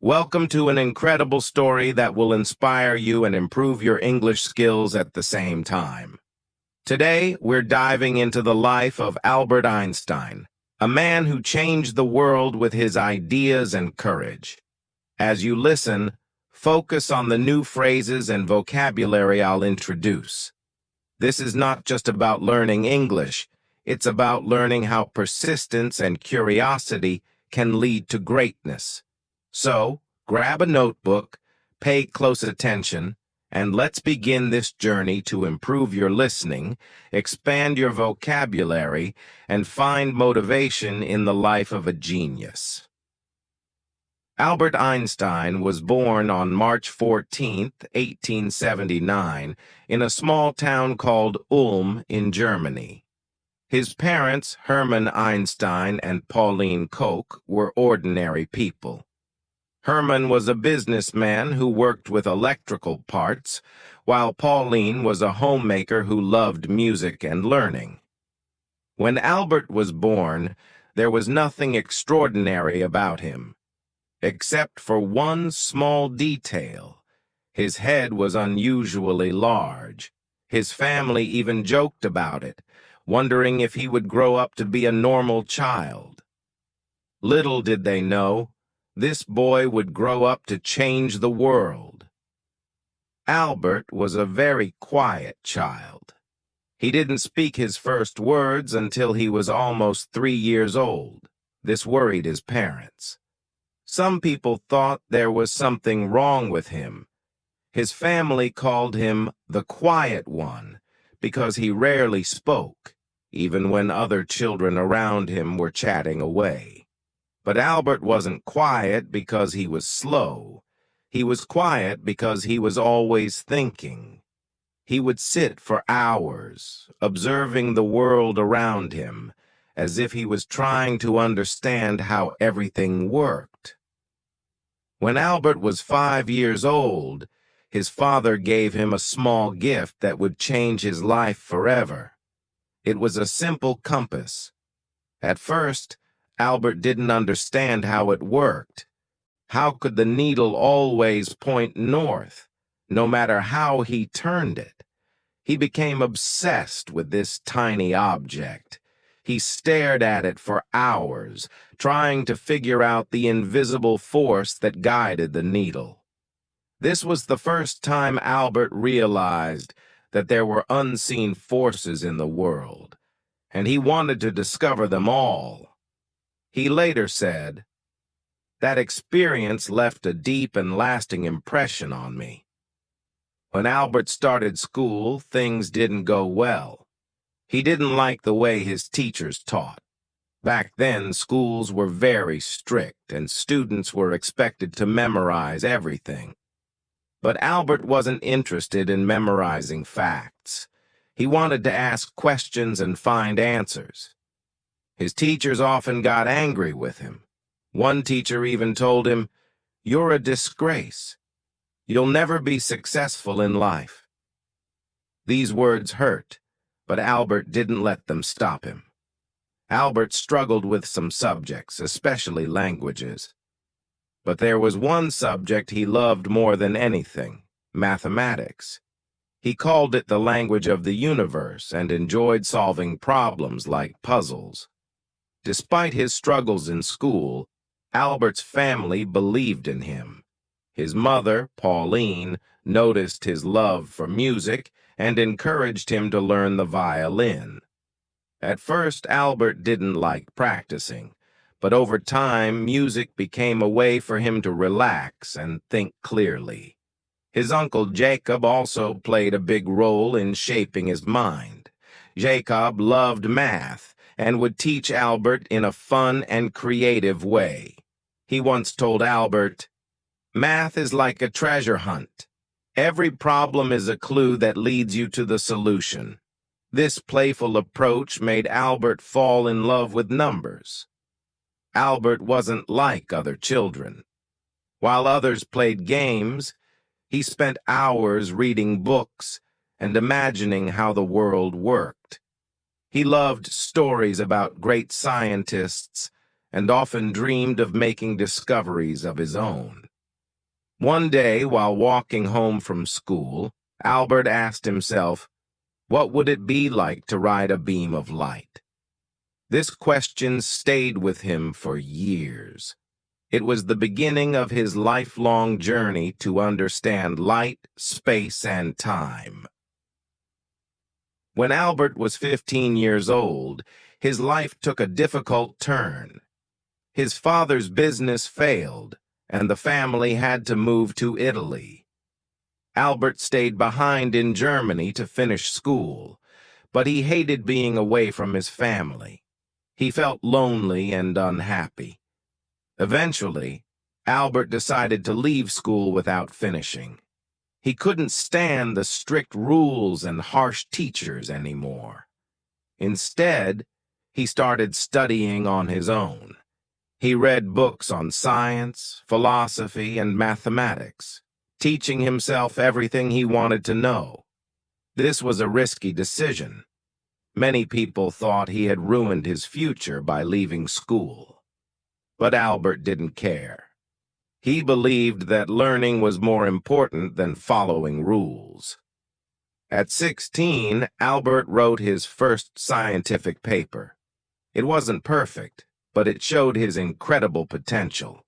Welcome to an incredible story that will inspire you and improve your English skills at the same time. Today, we're diving into the life of Albert Einstein, a man who changed the world with his ideas and courage. As you listen, focus on the new phrases and vocabulary I'll introduce. This is not just about learning English, it's about learning how persistence and curiosity can lead to greatness. So, grab a notebook, pay close attention, and let's begin this journey to improve your listening, expand your vocabulary, and find motivation in the life of a genius. Albert Einstein was born on March 14, 1879, in a small town called Ulm in Germany. His parents, Hermann Einstein and Pauline Koch, were ordinary people. Hermann was a businessman who worked with electrical parts, while Pauline was a homemaker who loved music and learning. When Albert was born, there was nothing extraordinary about him, except for one small detail. His head was unusually large. His family even joked about it, wondering if he would grow up to be a normal child. Little did they know, this boy would grow up to change the world. Albert was a very quiet child. He didn't speak his first words until he was almost 3 years old. This worried his parents. Some people thought there was something wrong with him. His family called him the quiet one because he rarely spoke, even when other children around him were chatting away. But Albert wasn't quiet because he was slow. He was quiet because he was always thinking. He would sit for hours, observing the world around him, as if he was trying to understand how everything worked. When Albert was 5 years old, his father gave him a small gift that would change his life forever. It was a simple compass. At first, Albert didn't understand how it worked. How could the needle always point north, no matter how he turned it? He became obsessed with this tiny object. He stared at it for hours, trying to figure out the invisible force that guided the needle. This was the first time Albert realized that there were unseen forces in the world, and he wanted to discover them all. He later said, "That experience left a deep and lasting impression on me." When Albert started school, things didn't go well. He didn't like the way his teachers taught. Back then, schools were very strict, and students were expected to memorize everything. But Albert wasn't interested in memorizing facts. He wanted to ask questions and find answers. His teachers often got angry with him. One teacher even told him, "You're a disgrace. You'll never be successful in life." These words hurt, but Albert didn't let them stop him. Albert struggled with some subjects, especially languages. But there was one subject he loved more than anything: mathematics. He called it the language of the universe and enjoyed solving problems like puzzles. Despite his struggles in school, Albert's family believed in him. His mother, Pauline, noticed his love for music and encouraged him to learn the violin. At first, Albert didn't like practicing, but over time, music became a way for him to relax and think clearly. His uncle Jacob also played a big role in shaping his mind. Jacob loved math and would teach Albert in a fun and creative way. He once told Albert, "Math is like a treasure hunt. Every problem is a clue that leads you to the solution." This playful approach made Albert fall in love with numbers. Albert wasn't like other children. While others played games, he spent hours reading books and imagining how the world worked. He loved stories about great scientists and often dreamed of making discoveries of his own. One day, while walking home from school, Albert asked himself, what would it be like to ride a beam of light? This question stayed with him for years. It was the beginning of his lifelong journey to understand light, space, and time. When Albert was 15 years old, his life took a difficult turn. His father's business failed, and the family had to move to Italy. Albert stayed behind in Germany to finish school, but he hated being away from his family. He felt lonely and unhappy. Eventually, Albert decided to leave school without finishing. He couldn't stand the strict rules and harsh teachers anymore. Instead, he started studying on his own. He read books on science, philosophy, and mathematics, teaching himself everything he wanted to know. This was a risky decision. Many people thought he had ruined his future by leaving school. But Albert didn't care. He believed that learning was more important than following rules. At 16, Albert wrote his first scientific paper. It wasn't perfect, but it showed his incredible potential.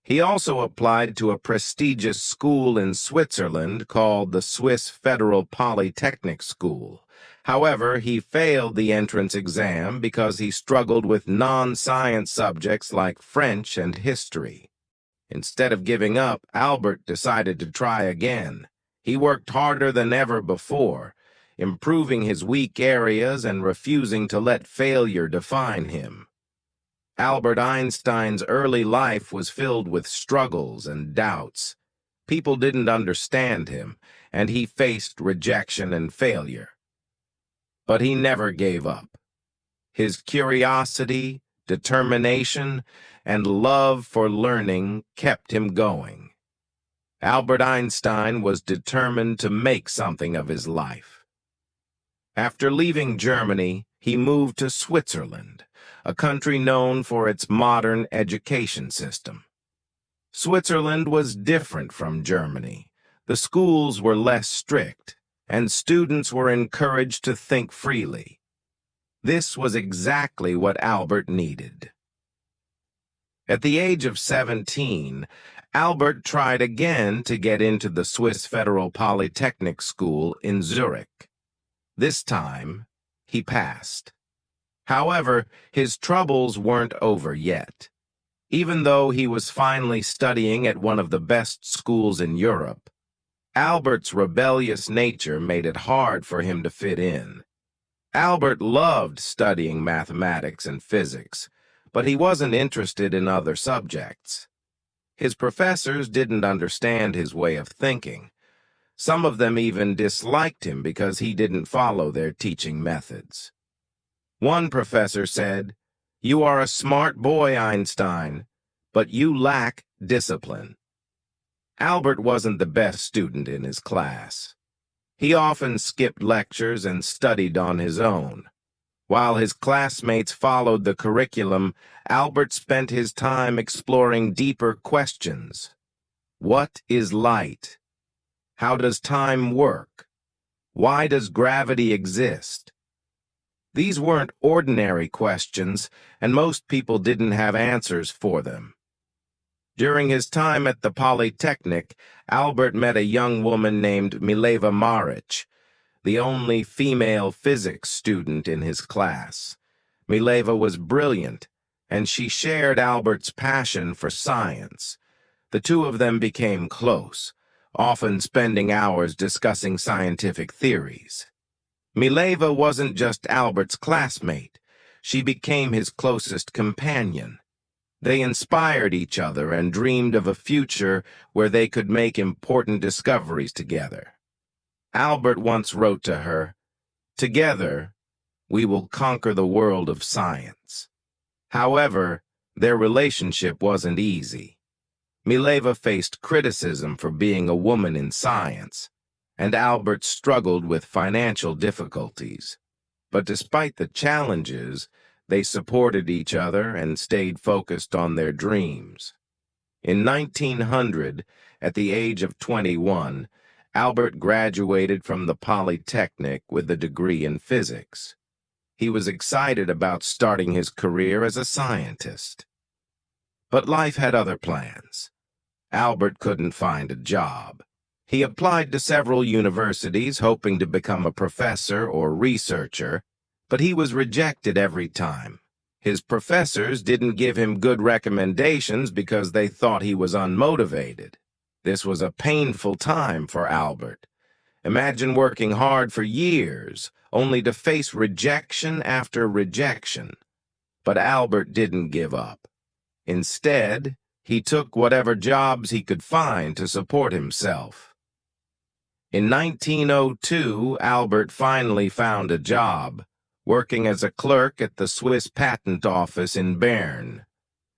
He also applied to a prestigious school in Switzerland called the Swiss Federal Polytechnic School. However, he failed the entrance exam because he struggled with non-science subjects like French and history. Instead of giving up, Albert decided to try again. He worked harder than ever before, improving his weak areas and refusing to let failure define him. Albert Einstein's early life was filled with struggles and doubts. People didn't understand him, and he faced rejection and failure. But he never gave up. His curiosity, determination, and love for learning kept him going. Albert Einstein was determined to make something of his life. After leaving Germany, he moved to Switzerland, a country known for its modern education system. Switzerland was different from Germany. The schools were less strict, and students were encouraged to think freely. This was exactly what Albert needed. At the age of 17, Albert tried again to get into the Swiss Federal Polytechnic School in Zurich. This time, he passed. However, his troubles weren't over yet. Even though he was finally studying at one of the best schools in Europe, Albert's rebellious nature made it hard for him to fit in. Albert loved studying mathematics and physics, but he wasn't interested in other subjects. His professors didn't understand his way of thinking. Some of them even disliked him because he didn't follow their teaching methods. One professor said, "You are a smart boy, Einstein, but you lack discipline." Albert wasn't the best student in his class. He often skipped lectures and studied on his own. While his classmates followed the curriculum, Albert spent his time exploring deeper questions. What is light? How does time work? Why does gravity exist? These weren't ordinary questions, and most people didn't have answers for them. During his time at the Polytechnic, Albert met a young woman named Mileva Maric, the only female physics student in his class. Mileva was brilliant, and she shared Albert's passion for science. The two of them became close, often spending hours discussing scientific theories. Mileva wasn't just Albert's classmate. She became his closest companion. They inspired each other and dreamed of a future where they could make important discoveries together. Albert once wrote to her, "Together, we will conquer the world of science." However, their relationship wasn't easy. Mileva faced criticism for being a woman in science, and Albert struggled with financial difficulties. But despite the challenges, they supported each other and stayed focused on their dreams. In 1900, at the age of 21, Albert graduated from the Polytechnic with a degree in physics. He was excited about starting his career as a scientist. But life had other plans. Albert couldn't find a job. He applied to several universities hoping to become a professor or researcher, but he was rejected every time. His professors didn't give him good recommendations because they thought he was unmotivated. This was a painful time for Albert. Imagine working hard for years, only to face rejection after rejection. But Albert didn't give up. Instead, he took whatever jobs he could find to support himself. In 1902, Albert finally found a job, working as a clerk at the Swiss Patent Office in Bern.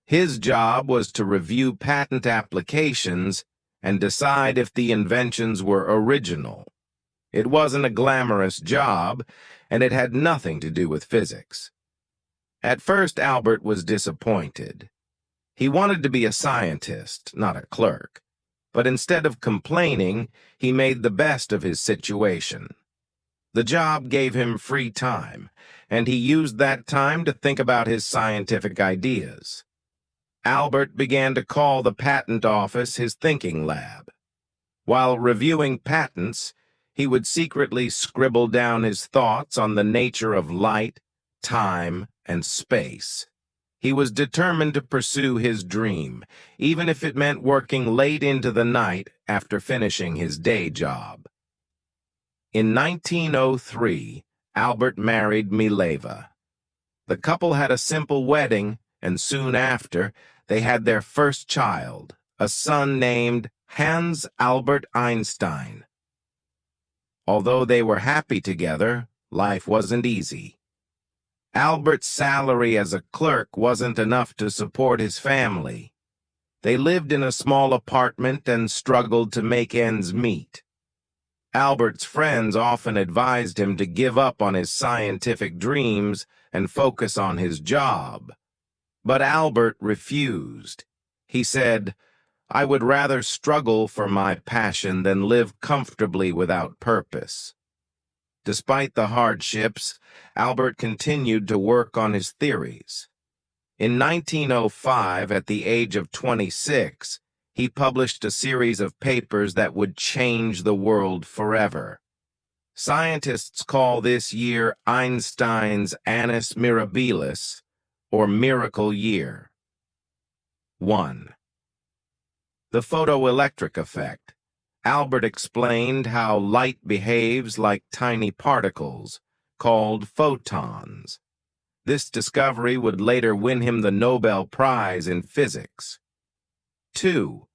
His job was to review patent applications and decide if the inventions were original. It wasn't a glamorous job, and it had nothing to do with physics. At first, Albert was disappointed. He wanted to be a scientist, not a clerk. But instead of complaining, he made the best of his situation. The job gave him free time, and he used that time to think about his scientific ideas. Albert began to call the patent office his thinking lab. While reviewing patents, he would secretly scribble down his thoughts on the nature of light, time, and space. He was determined to pursue his dream, even if it meant working late into the night after finishing his day job. In 1903, Albert married Mileva. The couple had a simple wedding, and soon after, they had their first child, a son named Hans Albert Einstein. Although they were happy together, life wasn't easy. Albert's salary as a clerk wasn't enough to support his family. They lived in a small apartment and struggled to make ends meet. Albert's friends often advised him to give up on his scientific dreams and focus on his job. But Albert refused. He said, "I would rather struggle for my passion than live comfortably without purpose." Despite the hardships, Albert continued to work on his theories. In 1905, at the age of 26, he published a series of papers that would change the world forever. Scientists call this year Einstein's Annus Mirabilis, or Miracle Year. 1. The photoelectric effect. Albert explained how light behaves like tiny particles, called photons. This discovery would later win him the Nobel Prize in Physics. 2.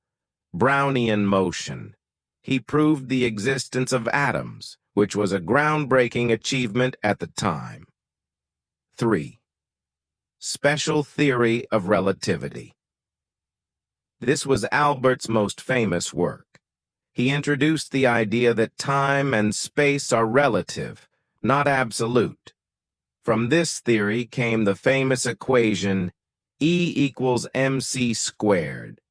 Brownian motion. He proved the existence of atoms, which was a groundbreaking achievement at the time. 3. Special theory of relativity. This was Albert's most famous work. He introduced the idea that time and space are relative, not absolute. From this theory came the famous equation E equals mc squared,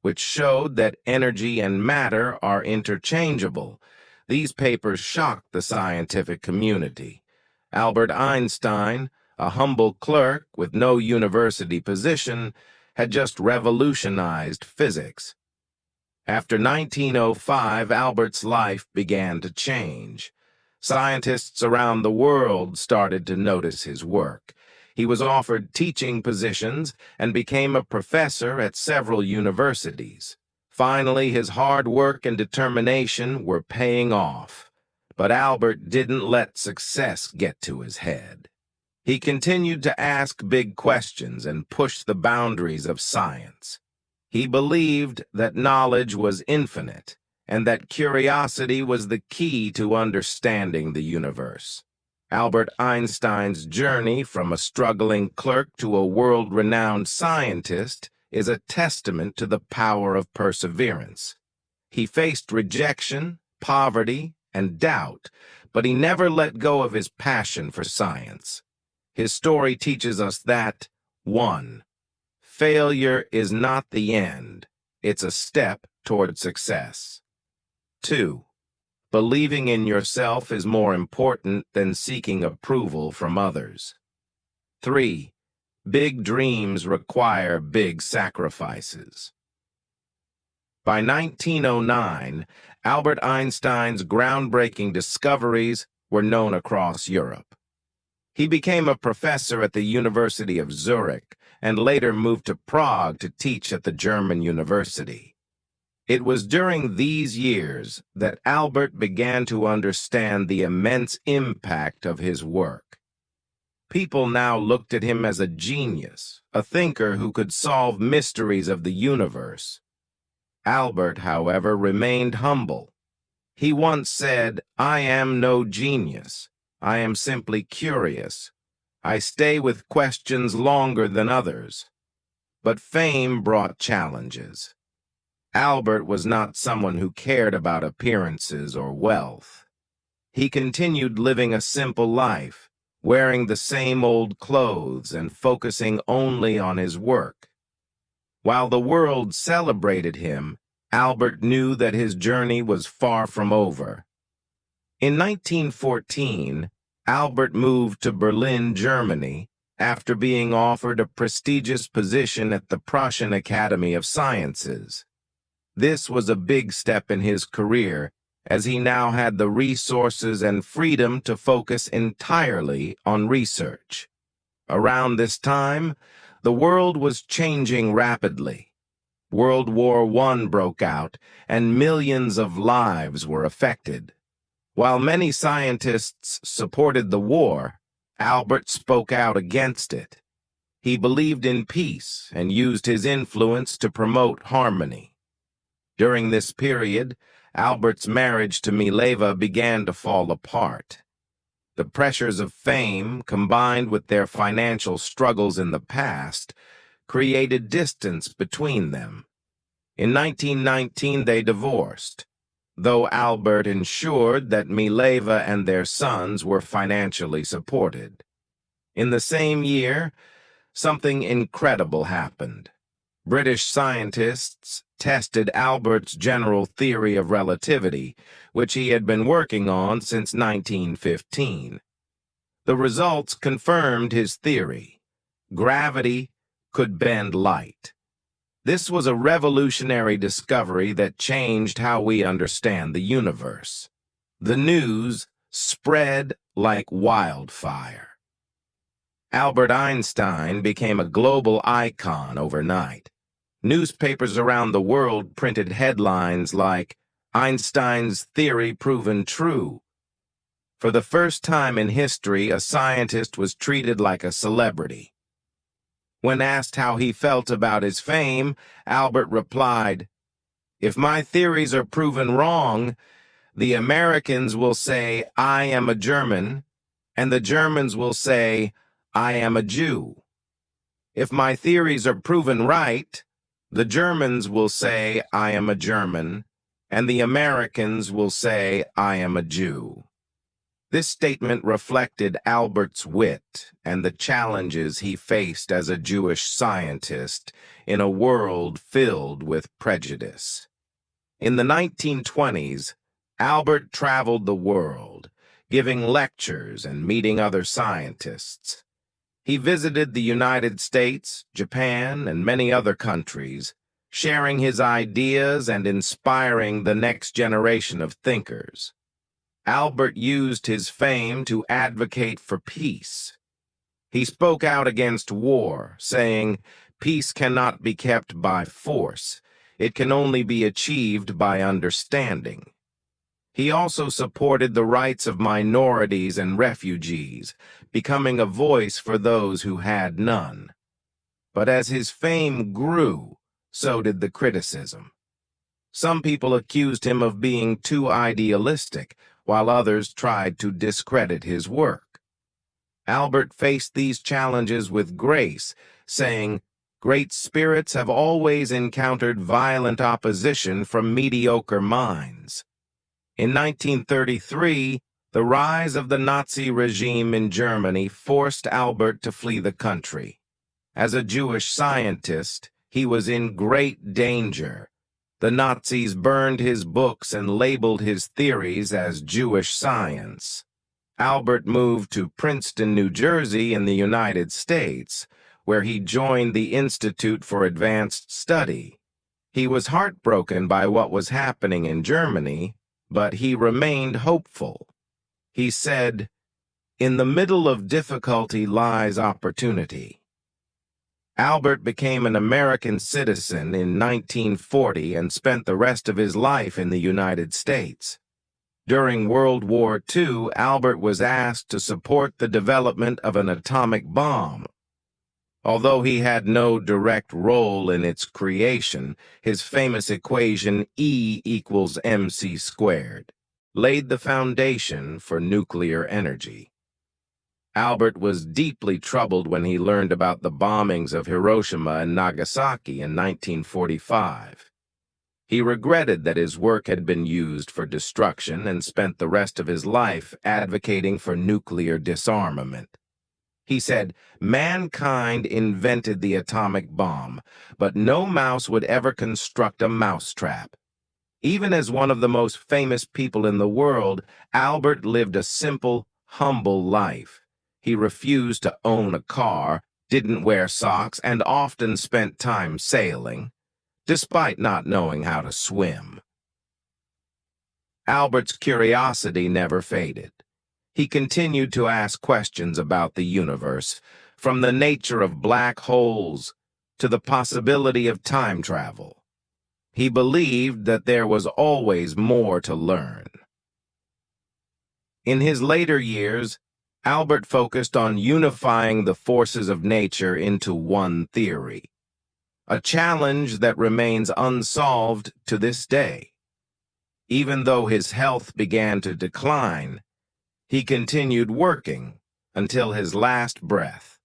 which showed that energy and matter are interchangeable. These papers shocked the scientific community. Albert Einstein, a humble clerk with no university position, had just revolutionized physics. After 1905, Albert's life began to change. Scientists around the world started to notice his work. He was offered teaching positions and became a professor at several universities. Finally, his hard work and determination were paying off. But Albert didn't let success get to his head. He continued to ask big questions and push the boundaries of science. He believed that knowledge was infinite, and that curiosity was the key to understanding the universe. Albert Einstein's journey from a struggling clerk to a world-renowned scientist is a testament to the power of perseverance. He faced rejection, poverty, and doubt, but he never let go of his passion for science. His story teaches us that 1. failure is not the end. It's a step toward success. 2. Believing in yourself is more important than seeking approval from others. 3. Big dreams require big sacrifices. By 1909, Albert Einstein's groundbreaking discoveries were known across Europe. He became a professor at the University of Zurich and later moved to Prague to teach at the German university. It was during these years that Albert began to understand the immense impact of his work. People now looked at him as a genius, a thinker who could solve mysteries of the universe. Albert, however, remained humble. He once said, "I am no genius. I am simply curious. I stay with questions longer than others." But fame brought challenges. Albert was not someone who cared about appearances or wealth. He continued living a simple life, wearing the same old clothes and focusing only on his work. While the world celebrated him, Albert knew that his journey was far from over. In 1914, Albert moved to Berlin, Germany, after being offered a prestigious position at the Prussian Academy of Sciences. This was a big step in his career, as he now had the resources and freedom to focus entirely on research. Around this time, the world was changing rapidly. World War I broke out, and millions of lives were affected. While many scientists supported the war, Albert spoke out against it. He believed in peace and used his influence to promote harmony. During this period, Albert's marriage to Mileva began to fall apart. The pressures of fame, combined with their financial struggles in the past, created distance between them. In 1919, they divorced, though Albert ensured that Mileva and their sons were financially supported. In the same year, something incredible happened. British scientists tested Albert's general theory of relativity, which he had been working on since 1915. The results confirmed his theory. Gravity could bend light. This was a revolutionary discovery that changed how we understand the universe. The news spread like wildfire. Albert Einstein became a global icon overnight. Newspapers around the world printed headlines like, "Einstein's theory proven true." For the first time in history, a scientist was treated like a celebrity. When asked how he felt about his fame, Albert replied, "If my theories are proven wrong, the Americans will say I am a German, and the Germans will say I am a Jew. If my theories are proven right, the Germans will say I am a German, and the Americans will say I am a Jew." This statement reflected Albert's wit and the challenges he faced as a Jewish scientist in a world filled with prejudice. In the 1920s, Albert traveled the world, giving lectures and meeting other scientists. He visited the United States, Japan, and many other countries, sharing his ideas and inspiring the next generation of thinkers. Albert used his fame to advocate for peace. He spoke out against war, saying, "Peace cannot be kept by force. It can only be achieved by understanding." He also supported the rights of minorities and refugees, becoming a voice for those who had none. But as his fame grew, so did the criticism. Some people accused him of being too idealistic, while others tried to discredit his work. Albert faced these challenges with grace, saying, "Great spirits have always encountered violent opposition from mediocre minds." In 1933, the rise of the Nazi regime in Germany forced Albert to flee the country. As a Jewish scientist, he was in great danger. The Nazis burned his books and labeled his theories as Jewish science. Albert moved to Princeton, New Jersey in the United States, where he joined the Institute for Advanced Study. He was heartbroken by what was happening in Germany, but he remained hopeful. He said, "In the middle of difficulty lies opportunity." Albert became an American citizen in 1940 and spent the rest of his life in the United States. During World War II, Albert was asked to support the development of an atomic bomb. Although he had no direct role in its creation, his famous equation E equals mc squared laid the foundation for nuclear energy. Albert was deeply troubled when he learned about the bombings of Hiroshima and Nagasaki in 1945. He regretted that his work had been used for destruction and spent the rest of his life advocating for nuclear disarmament. He said, "Mankind invented the atomic bomb, but no mouse would ever construct a mousetrap." Even as one of the most famous people in the world, Albert lived a simple, humble life. He refused to own a car, didn't wear socks, and often spent time sailing, despite not knowing how to swim. Albert's curiosity never faded. He continued to ask questions about the universe, from the nature of black holes to the possibility of time travel. He believed that there was always more to learn. In his later years, Albert focused on unifying the forces of nature into one theory, a challenge that remains unsolved to this day. Even though his health began to decline, he continued working until his last breath.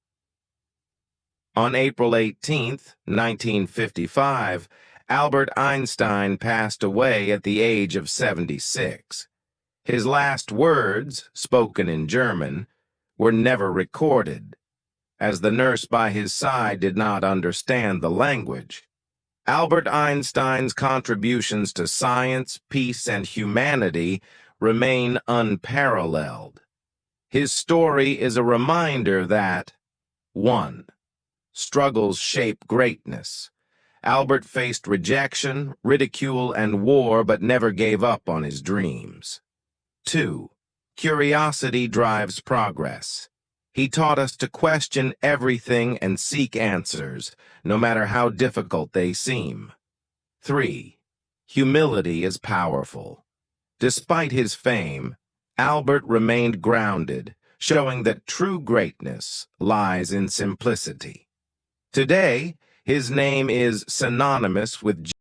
On April 18, 1955, Albert Einstein passed away at the age of 76. His last words, spoken in German, were never recorded, as the nurse by his side did not understand the language. Albert Einstein's contributions to science, peace, and humanity remain unparalleled. His story is a reminder that 1. Struggles shape greatness. Albert faced rejection, ridicule, and war, but never gave up on his dreams. 2. Curiosity drives progress. He taught us to question everything and seek answers, no matter how difficult they seem. 3. Humility is powerful. Despite his fame, Albert remained grounded, showing that true greatness lies in simplicity. Today, his name is synonymous with